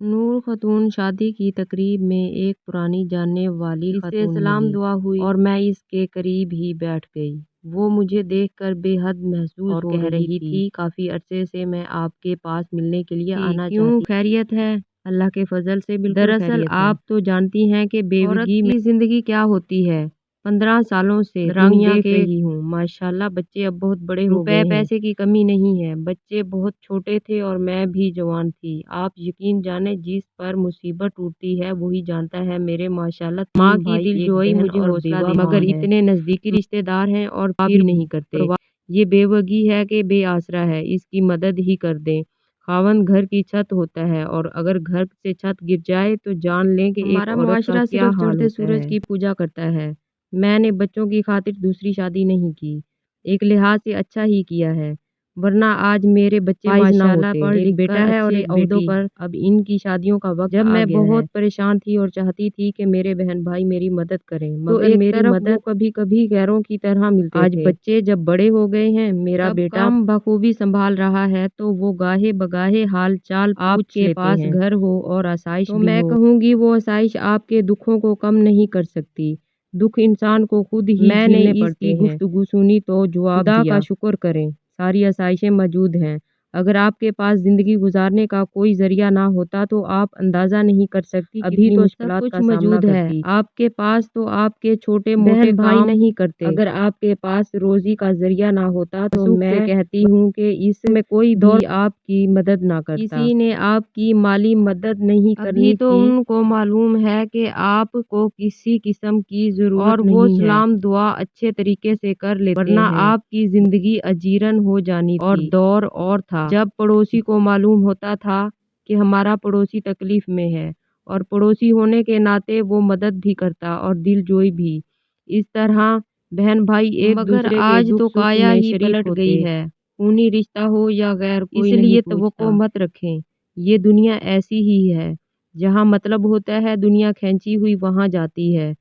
نور خاتون شادی کی تقریب میں ایک پرانی جاننے والی خاتون سے سلام دعا ہوئی اور میں اس کے قریب ہی بیٹھ گئی۔ وہ مجھے دیکھ کر بے حد محظوظ اور کہہ رہی تھی کافی عرصے سے میں آپ کے پاس ملنے کے لیے آنا چاہتی ہوں۔ خیریت ہے؟ اللہ کے فضل سے بالکل خیریت ہے۔ دراصل آپ تو جانتی ہیں کہ بیوگی کی زندگی کیا ہوتی ہے۔ 15 سالوں سے رنگ دیکھ رہی ہوں۔ ماشاءاللہ بچے اب بہت بڑے ہو گئے ہیں۔ پیسے کی کمی نہیں ہے۔ بچے بہت چھوٹے تھے اور میں بھی جوان تھی۔ آپ یقین جانیں جس پر مصیبت ٹوٹتی ہے وہی جانتا ہے میرے ماشاءاللہ ماں کی دل جوئی مجھے حوصلہ دیتی ہے، مگر اتنے نزدیکی رشتے دار ہیں اور پھر نہیں کرتے۔ یہ بیوگی ہے کہ بے آسرا ہے، اس کی مدد ہی کر دیں۔ خاوند گھر کی چھت ہوتا ہے اور اگر گھر سے چھت گر جائے تو جان لیں کہ ہمارا معاشرہ صرف چڑھتے سورج کی پوجا کرتا ہے۔ میں نے بچوں کی خاطر دوسری شادی نہیں کی، ایک لحاظ سے اچھا ہی کیا ہے، ورنہ آج میرے بچے ماشاءاللہ پڑھ لکھ بیٹا ہے اور ایک عہدوں پر۔ اب ان کی شادیوں کا وقت جب میں بہت پریشان تھی اور چاہتی تھی کہ میرے بہن بھائی میری مدد کریں، مگر میری مدد کبھی کبھی غیروں کی طرح ملتے تھے۔ آج بچے جب بڑے ہو گئے ہیں، میرا بیٹا کام بخوبی سنبھال رہا ہے تو وہ گاہے بگاہے حال چال آپ کے پاس گھر ہو اور آسائش بھی ہو، تو میں کہوں گی وہ آسائش آپ کے دکھوں کو کم نہیں کر سکتی۔ دکھ انسان کو خود ہی جھیلنے پڑتے ہیں۔ میں نے اس کی گفتگو سنی تو جواب دیا، خدا کا شکر کریں، ساری آسائشیں موجود ہیں۔ اگر آپ کے پاس زندگی گزارنے کا کوئی ذریعہ نہ ہوتا تو آپ اندازہ نہیں کر سکتی ابھی تو سب کچھ موجود ہے آپ کے پاس، تو آپ کے چھوٹے موٹے بھائی نہیں کرتے۔ اگر آپ کے پاس روزی کا ذریعہ نہ ہوتا تو میں کہتی ہوں کہ اس میں کوئی بھی آپ کی مدد نہ کرتا، کسی نے آپ کی مالی مدد نہیں کرنی تھی۔ ابھی تو ان کو معلوم ہے کہ آپ کو کسی قسم کی ضرورت نہیں ہے اور وہ سلام دعا اچھے طریقے سے کر لیتے ہیں، ورنہ آپ کی زندگی اجیرن ہو جانی تھی۔ اور دور اور تھا جب پڑوسی کو معلوم ہوتا تھا کہ ہمارا پڑوسی تکلیف میں ہے اور پڑوسی ہونے کے ناطے وہ مدد بھی کرتا اور دل جوئی بھی۔ اس طرح بہن بھائی ایک دوسرے کے آج تو کایا ہی پلٹ گئی ہے، خونی رشتہ ہو یا غیر کوئی اس لیے توقع مت رکھیں۔ یہ دنیا ایسی ہی ہے، جہاں مطلب ہوتا ہے دنیا کھینچی ہوئی وہاں جاتی ہے،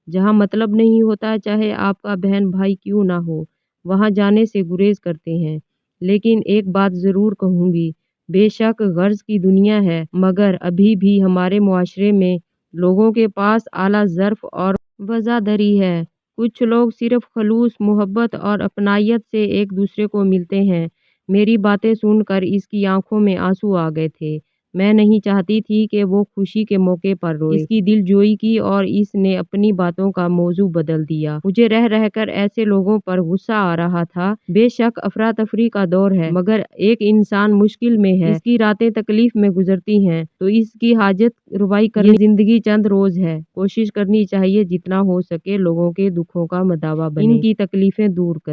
جہاں مطلب نہیں ہوتا چاہے آپ کا بہن بھائی کیوں نہ ہو وہاں جانے سے گریز کرتے ہیں۔ لیکن ایک بات ضرور کہوں گی، بے شک غرض کی دنیا ہے، مگر ابھی بھی ہمارے معاشرے میں لوگوں کے پاس اعلیٰ ظرف اور وفاداری ہے۔ کچھ لوگ صرف خلوص محبت اور اپنائیت سے ایک دوسرے کو ملتے ہیں۔ میری باتیں سن کر اس کی آنکھوں میں آنسو آ گئے تھے۔ میں نہیں چاہتی تھی کہ وہ خوشی کے موقع پر روئے۔ اس کی دل جوئی کی اور اس نے اپنی باتوں کا موضوع بدل دیا۔ مجھے رہ کر ایسے لوگوں پر غصہ آ رہا تھا۔ بے شک افراتفری کا دور ہے، مگر ایک انسان مشکل میں ہے، اس کی راتیں تکلیف میں گزرتی ہیں تو اس کی حاجت روائی کرنے یہ زندگی چند روز ہے۔ کوشش کرنی چاہیے جتنا ہو سکے لوگوں کے دکھوں کا مداوا بنے، ان کی تکلیفیں دور کریں۔